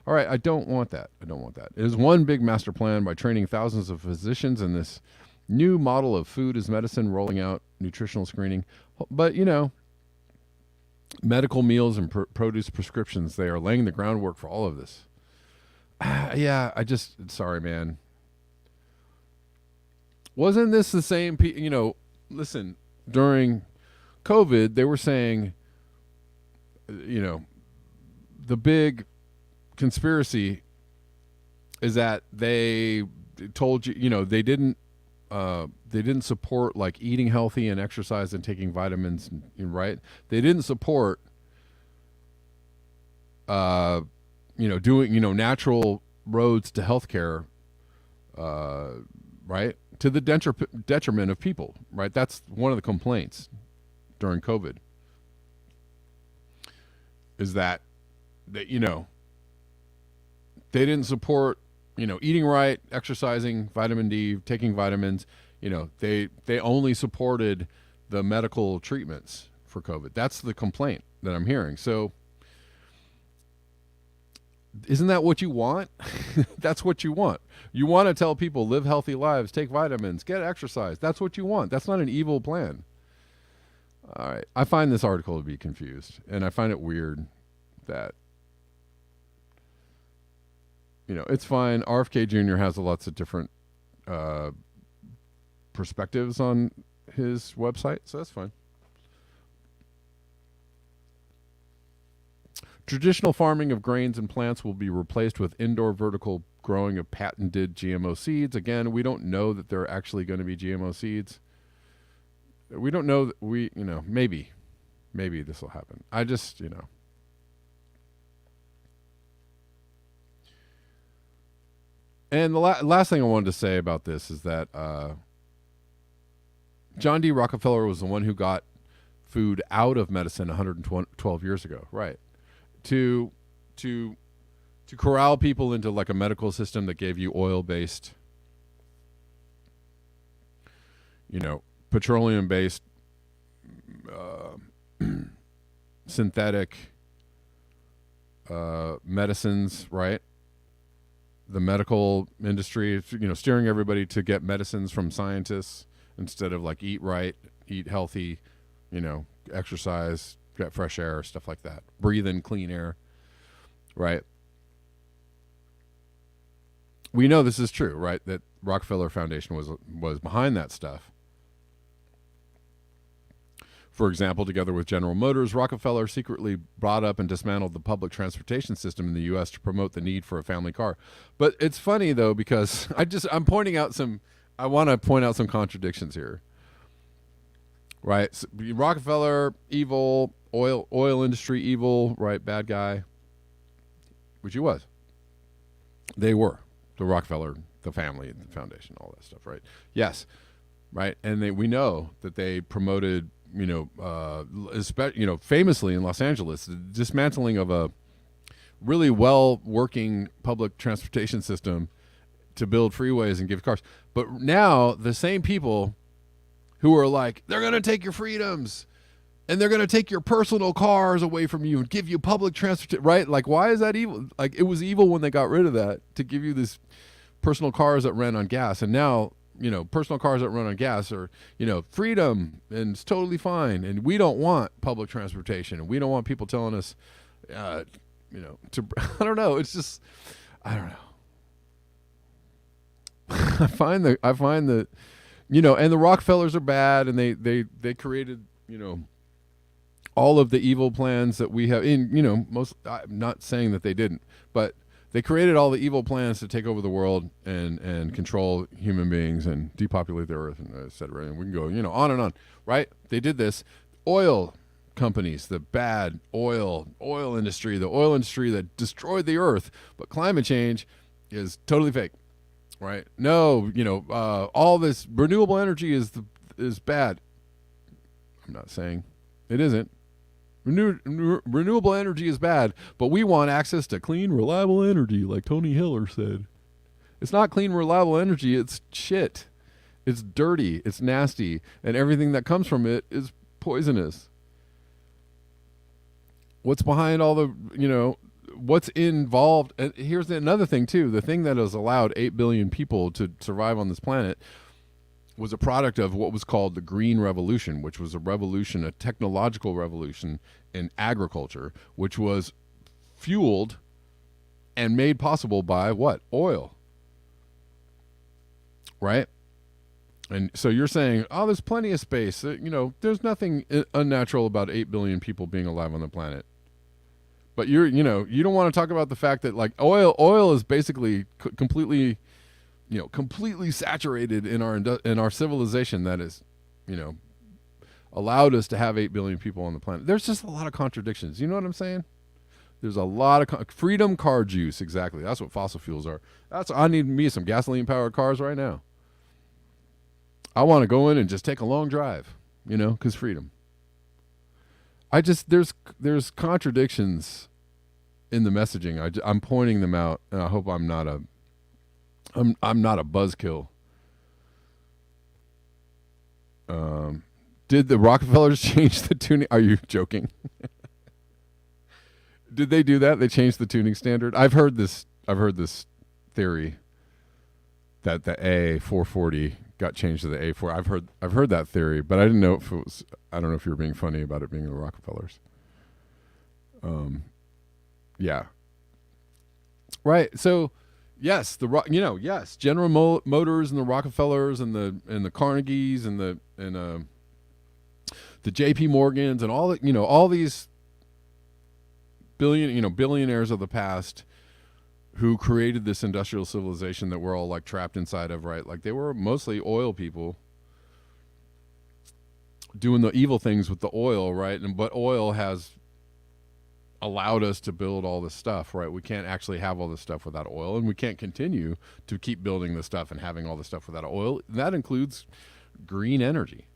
All right, I don't want that. I don't want that. It is one big master plan by training thousands of physicians in this new model of food as medicine, rolling out nutritional screening. But, medical meals and produce prescriptions, they are laying the groundwork for all of this. Sorry, man. Wasn't this the same, listen, during COVID, they were saying, the big conspiracy is that they told you, they didn't they didn't support like eating healthy and exercise and taking vitamins, right? They didn't support doing natural roads to healthcare, right? To the detriment of people, right? That's one of the complaints during COVID. Is that they didn't support eating right, exercising, vitamin D, taking vitamins. They only supported the medical treatments for COVID. That's the complaint that I'm hearing. So isn't that what you want? That's what you want. You want to tell people live healthy lives, take vitamins, get exercise. That's what you want. That's not an evil plan. All right. I find this article to be confused, and I find it weird that it's fine. RFK Jr. has lots of different perspectives on his website, so that's fine. Traditional farming of grains and plants will be replaced with indoor vertical growing of patented GMO seeds. Again, we don't know that they're actually going to be GMO seeds. We don't know that maybe this will happen. I just, And the last thing I wanted to say about this is that John D. Rockefeller was the one who got food out of medicine 112 years ago, right? To corral people into like a medical system that gave you oil-based, petroleum-based, synthetic medicines, right? The medical industry, steering everybody to get medicines from scientists instead of like eat right, eat healthy, exercise, get fresh air, stuff like that. Breathe in clean air, right? We know this is true, right? That Rockefeller Foundation was behind that stuff. For example, together with General Motors, Rockefeller secretly brought up and dismantled the public transportation system in the U.S. to promote the need for a family car. But it's funny though, because I want to point out some contradictions here. Right? So Rockefeller, evil, oil industry, evil, right? Bad guy, which he was. They were the Rockefeller, the family, the foundation, all that stuff, right? Yes. Right. And we know that they promoted, famously in Los Angeles, the dismantling of a really well working public transportation system to build freeways and give cars. But now the same people who are like, they're going to take your freedoms and they're going to take your personal cars away from you and give you public transportation, right? Like, why is that evil? Like, it was evil when they got rid of that to give you this personal cars that ran on gas. And now, personal cars that run on gas are, freedom and it's totally fine. And we don't want public transportation and we don't want people telling us, I don't know. It's just, I don't know. I find that, and the Rockefellers are bad and they created, all of the evil plans that we have in, I'm not saying that they didn't, but they created all the evil plans to take over the world and control human beings and depopulate the earth and et cetera. And we can go, on and on, right? They did this. Oil companies, the bad oil industry, the oil industry that destroyed the earth. But climate change is totally fake, right? No, all this renewable energy is bad. I'm not saying it isn't. Renewable energy is bad, but we want access to clean, reliable energy, like Tony Hiller said. It's not clean, reliable energy. It's shit. It's dirty. It's nasty. And everything that comes from it is poisonous. What's behind all the, what's involved? And here's another thing, too. The thing that has allowed 8 billion people to survive on this planet was a product of what was called the Green Revolution, which was a technological revolution in agriculture, which was fueled and made possible by what? Oil. Right? And so you're saying, there's plenty of space. There's nothing unnatural about 8 billion people being alive on the planet. But you don't want to talk about the fact that like oil is basically completely completely saturated in our civilization that is, allowed us to have 8 billion people on the planet. There's just a lot of contradictions. You know what I'm saying? There's a lot of freedom car juice. Exactly. That's what fossil fuels are. I need me some gasoline powered cars right now. I want to go in and just take a long drive, because freedom. There's contradictions in the messaging. I'm pointing them out, and I hope I'm not a buzzkill. Did the Rockefellers change the tuning? Are you joking? Did they do that? They changed the tuning standard? I've heard this theory that the A440 got changed to the A4. I've heard that theory, but I didn't know if it was. I don't know if you were being funny about it being the Rockefellers. Yeah. Right. So, yes, yes, General Motors and the Rockefellers and the Carnegies and the J.P. Morgans and all these billionaires of the past who created this industrial civilization that we're all like trapped inside of, right? Like they were mostly oil people doing the evil things with the oil, right? But oil has allowed us to build all this stuff, right? We can't actually have all this stuff without oil, and we can't continue to keep building this stuff and having all this stuff without oil. That includes green energy.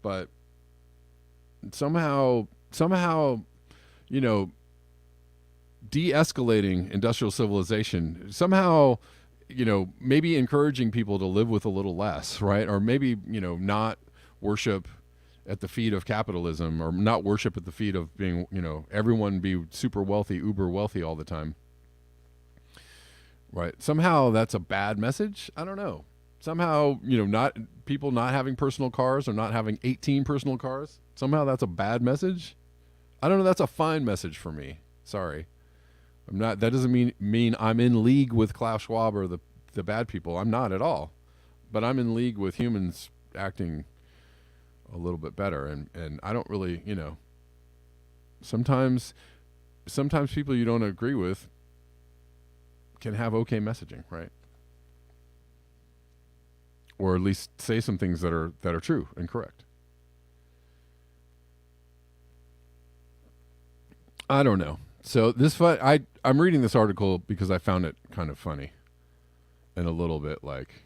But somehow, de-escalating industrial civilization, somehow, maybe encouraging people to live with a little less, right? Or maybe, not worship at the feet of capitalism, or not worship at the feet of being, everyone be super wealthy, uber wealthy all the time. Right? Somehow that's a bad message. I don't know. Somehow, not people not having personal cars or not having 18 personal cars. Somehow that's a bad message. I don't know. That's a fine message for me. Sorry. That doesn't mean I'm in league with Klaus Schwab or the bad people. I'm not at all. But I'm in league with humans acting a little bit better. And I don't really, sometimes people you don't agree with can have okay messaging, right? Or at least say some things that are true and correct. I don't know. So I'm reading this article because I found it kind of funny and a little bit like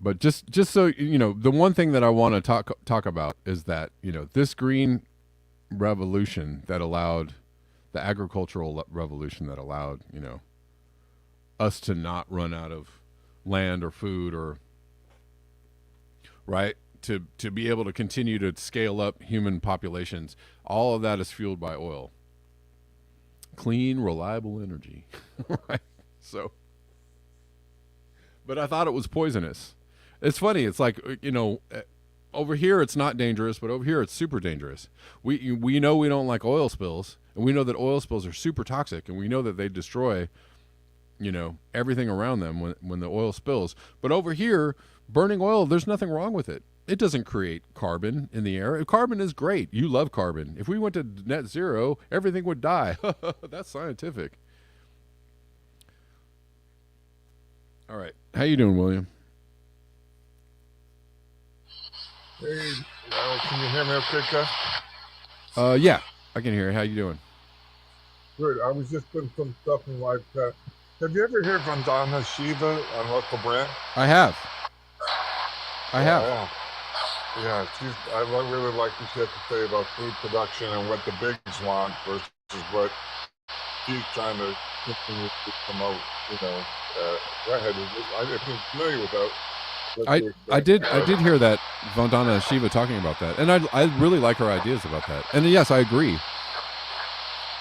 but just so the one thing that I want to talk about is that this green revolution that allowed the agricultural revolution that allowed us to not run out of land or food, or right, to be able to continue to scale up human populations, all of that is fueled by oil. Clean, reliable energy. Right? So, but I thought it was poisonous. It's funny. It's like, over here it's not dangerous, but over here it's super dangerous. We know we don't like oil spills, and we know that oil spills are super toxic, and we know that they destroy, everything around them when the oil spills. But over here, burning oil, there's nothing wrong with it. It doesn't create carbon in the air. Carbon is great. You love carbon. If we went to net zero, everything would die. That's scientific. All right. How you doing, William? Hey, can you hear me okay, Kev? Yeah, I can hear you. How you doing? Good. I was just putting some stuff in live chat. Have you ever heard Vandana Shiva on Russell Brand? I have. Yeah, I really like what she has to say about food production and what the bigs want versus what she's trying to continue to promote. Go ahead. If you're familiar with that. I did hear that Vandana Shiva talking about that, and I really like her ideas about that. And yes, I agree.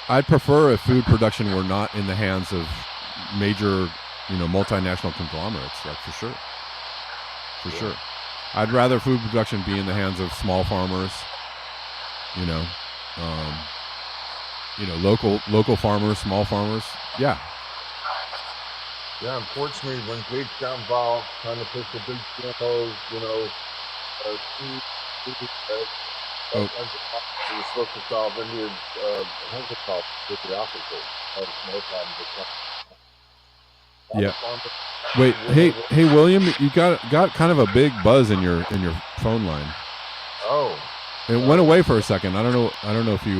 I'd prefer if food production were not in the hands of major, multinational conglomerates, like for sure. Sure. I'd rather food production be in the hands of small farmers, local farmers, small farmers. Yeah. Yeah, unfortunately, when big got involved, trying to push the big CMOs, Oh, You're supposed to solve Indian hunger problem with the opposite. Has no problem with that. yeah. Farmer, Wait, women, hey, William, you got kind of a big buzz in your phone line. oh, It went away for a second. I don't know if you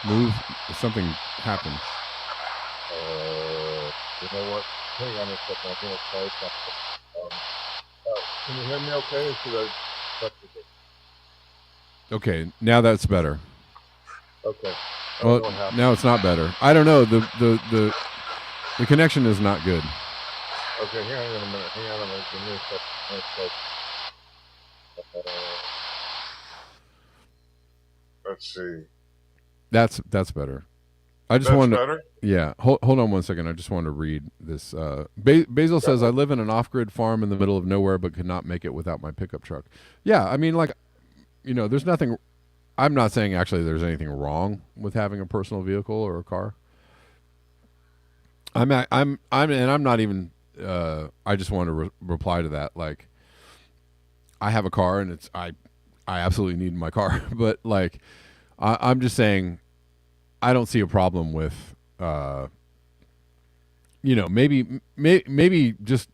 moved. If something happened. you know what? Hang on a second. I'm going to try something. Can you hear me okay? Or should I touch it? Okay, now that's better. Okay. Well, now it's not better. I don't know. The connection is not good. Okay, hang on a minute. Give me a second. Let's see. That's better. I just That's wanted to, better? yeah. Hold on one second. I just wanted to read this. Basil says, I live in an off-grid farm in the middle of nowhere, but could not make it without my pickup truck. Yeah, I mean, like, there's nothing. I'm not saying actually there's anything wrong with having a personal vehicle or a car. I'm not even. I just want to reply to that. Like, I have a car, and I absolutely need my car, but like, I'm just saying, I don't see a problem with, maybe just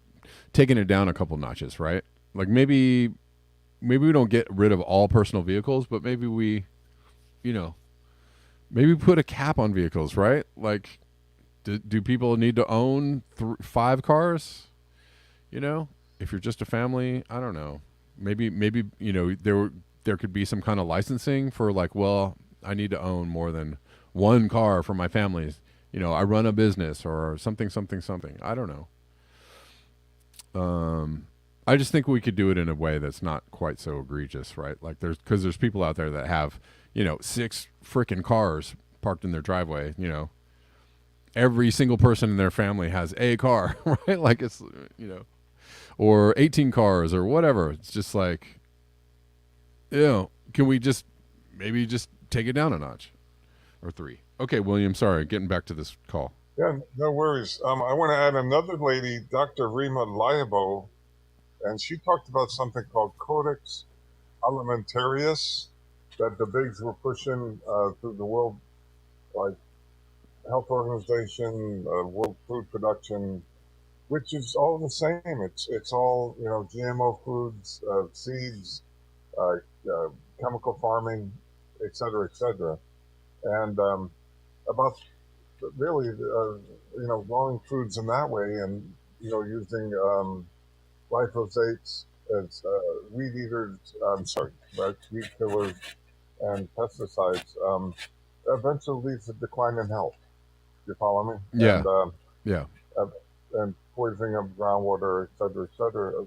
taking it down a couple notches, right? Like maybe we don't get rid of all personal vehicles, but maybe we put a cap on vehicles, right? Like, do people need to own 5 cars? If you're just a family, I don't know. Maybe there could be some kind of licensing for like, well, I need to own more than 1 car for my family. I run a business or something. I don't know. I just think we could do it in a way that's not quite so egregious, right? Like because there's people out there that have, 6 freaking cars parked in their driveway. Every single person in their family has a car, right? Like it's, or 18 cars or whatever. It's just like, can we maybe just take it down a notch or 3? Okay, William, sorry, getting back to this call. Yeah, no worries. I want to add another lady, Dr. Rima Liabo, and she talked about something called Codex Alimentarius that the bigs were pushing through the World Health Organization, World Food Production, which is all the same. It's all GMO foods, seeds, chemical farming, et cetera, and about really growing foods in that way, and using glyphosates as weed eaters. I'm sorry, weed killers and pesticides. Eventually leads to decline in health. You follow me? Yeah. And, Yeah. and poisoning of groundwater, et cetera, et cetera.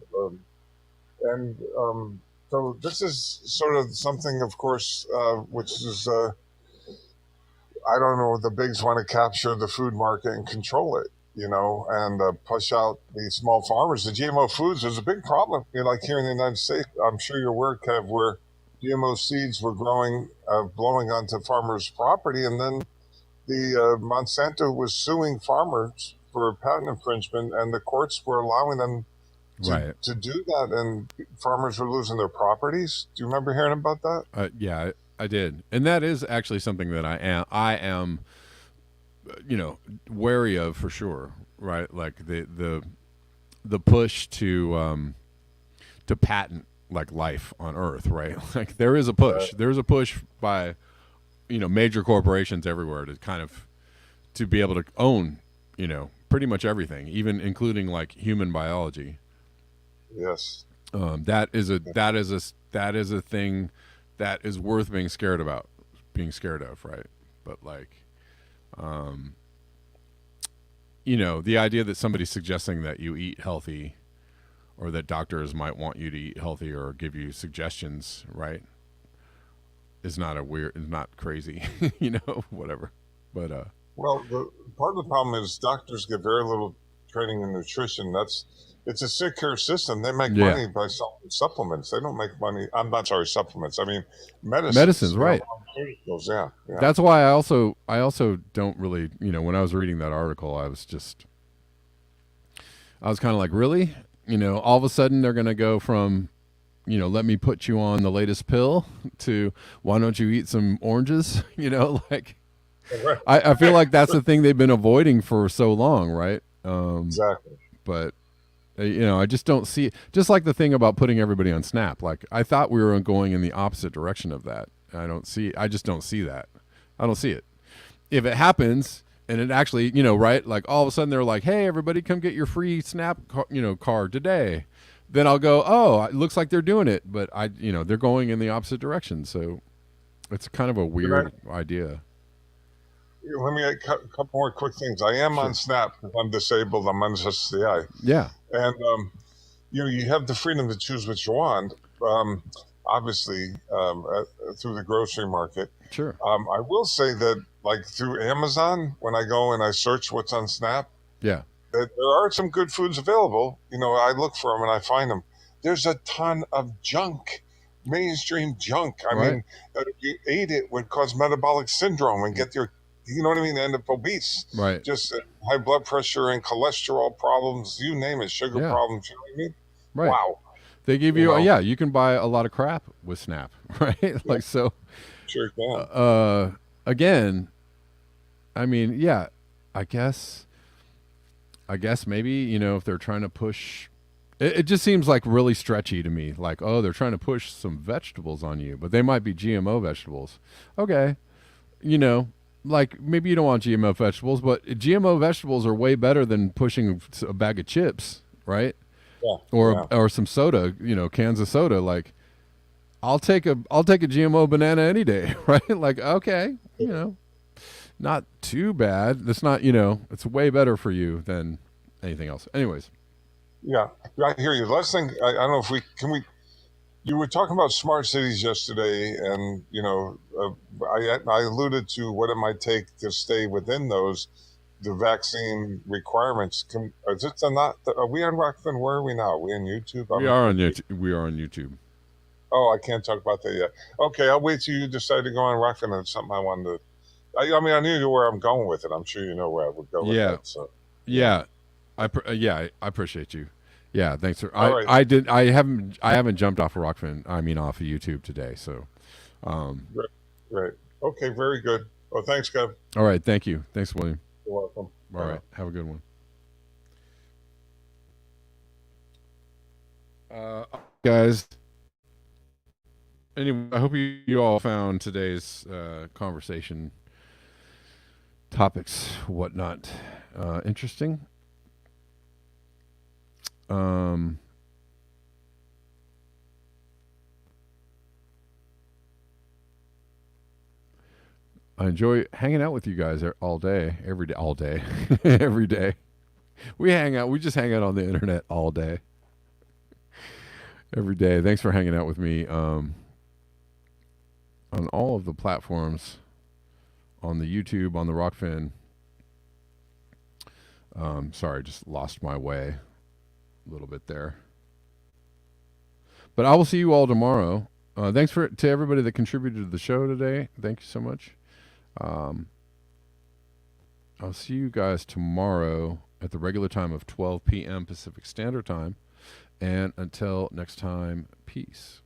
So this is sort of something, of course, which is, I don't know, the bigs want to capture the food market and control it, and push out these small farmers. The GMO foods is a big problem. Like here in the United States, I'm sure you're aware, Kev, where GMO seeds were blowing onto farmers' property, and then the Monsanto was suing farmers for patent infringement, and the courts were allowing them to do that, and farmers were losing their properties. Do you remember hearing about that? Yeah, I did, and that is actually something that I am, wary of for sure. Right, like the push to patent like life on Earth. Right, like there is a push. Right. There's a push by major corporations everywhere to be able to own pretty much everything, even including like human biology. Yes. That is a thing that is worth being scared of, right? But like, the idea that somebody's suggesting that you eat healthy, or that doctors might want you to eat healthy or give you suggestions, right, is not crazy, whatever. But well, part of the problem is doctors get very little training in nutrition. It's a sick care system. They make money by selling supplements. They don't make money. I'm not sorry, supplements. I mean, medicines, right? Yeah. That's why I also don't really, when I was reading that article, I was kind of like, really, all of a sudden they're going to go from, let me put you on the latest pill to why don't you eat some oranges? Like Right. I feel like that's the thing they've been avoiding for so long, right? Exactly. But I just don't see it. Just like the thing about putting everybody on Snap. Like I thought we were going in the opposite direction of that. I just don't see that. I don't see it. If it happens and it actually, right? Like all of a sudden they're like, "Hey, everybody, come get your free Snap, card today." Then I'll go, "Oh, it looks like they're doing it," but they're going in the opposite direction. So it's kind of a weird idea. Let me add a couple more quick things. I am on Snap because I'm disabled. I'm on SSDI. Yeah. And, you have the freedom to choose what you want, obviously, through the grocery market. Sure. I will say that, like, through Amazon, when I go and I search what's on Snap, Yeah. that there are some good foods available. I look for them and I find them. There's a ton of junk, mainstream junk. I Right. mean, that if you ate it would cause metabolic syndrome and get your, end up obese. Right. Just high blood pressure and cholesterol problems, you name it, sugar Yeah. problems. You know what I mean? Right. Wow. They give you, you can buy a lot of crap with Snap, right? Like, so, Sure can. again, I mean, yeah, I guess maybe, if they're trying to push, it just seems like really stretchy to me. Like, oh, they're trying to push some vegetables on you, but they might be GMO vegetables. Okay. Like maybe you don't want GMO vegetables, but GMO vegetables are way better than pushing a bag of chips, right? Yeah. Or some soda, cans of soda. Like, I'll take a GMO banana any day, right? Like, okay, not too bad. That's not, it's way better for you than anything else. Anyways, Yeah, I hear you. Last thing, I don't know if you were talking about smart cities yesterday, and I alluded to what it might take to stay within the vaccine requirements. Is it not? Are we on Rockfin? Where are we now? Are we on YouTube? we are on YouTube. Oh, I can't talk about that yet. Okay, I'll wait till you decide to go on Rockfin. It's something I wanted to. I mean, I knew where I'm going with it. I'm sure you know where I would go with that. So. Yeah, I appreciate you. Yeah, thanks. Sir. All right. I haven't jumped off of Rockfin. I mean, off of YouTube today. So, Right. Okay. Very good. Well, thanks, Kev. all right. Thank you. Thanks, William. You're welcome. All right. Have a good one. Guys. Anyway, I hope you all found today's conversation topics, whatnot, interesting. I enjoy hanging out with you guys all day, every day, every day. We just hang out on the internet all day, every day. Thanks for hanging out with me on all of the platforms, on the YouTube, on the Rockfin. Sorry, just lost my way a little bit there. But I will see you all tomorrow. Thanks to everybody that contributed to the show today. Thank you so much. I'll see you guys tomorrow at the regular time of 12 p.m. Pacific Standard Time. And until next time, peace.